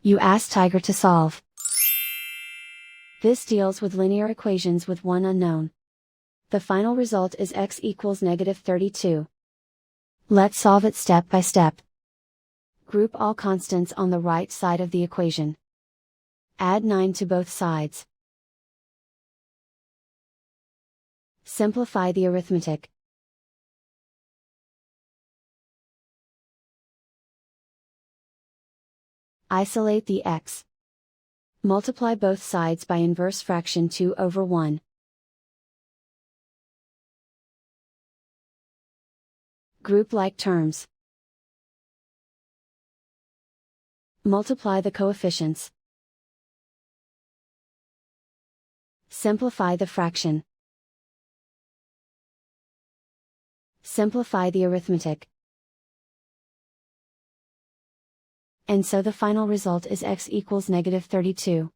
You ask Tiger to solve. This deals with linear equations with one unknown. The final result is x equals -32. Let's solve it step by step. Group all constants on the right side of the equation. Add 9 to both sides. Simplify the arithmetic. Isolate the x. Multiply both sides by inverse fraction 2/1. Group like terms. Multiply the coefficients. Simplify the fraction. Simplify the arithmetic. And so the final result is x equals -32.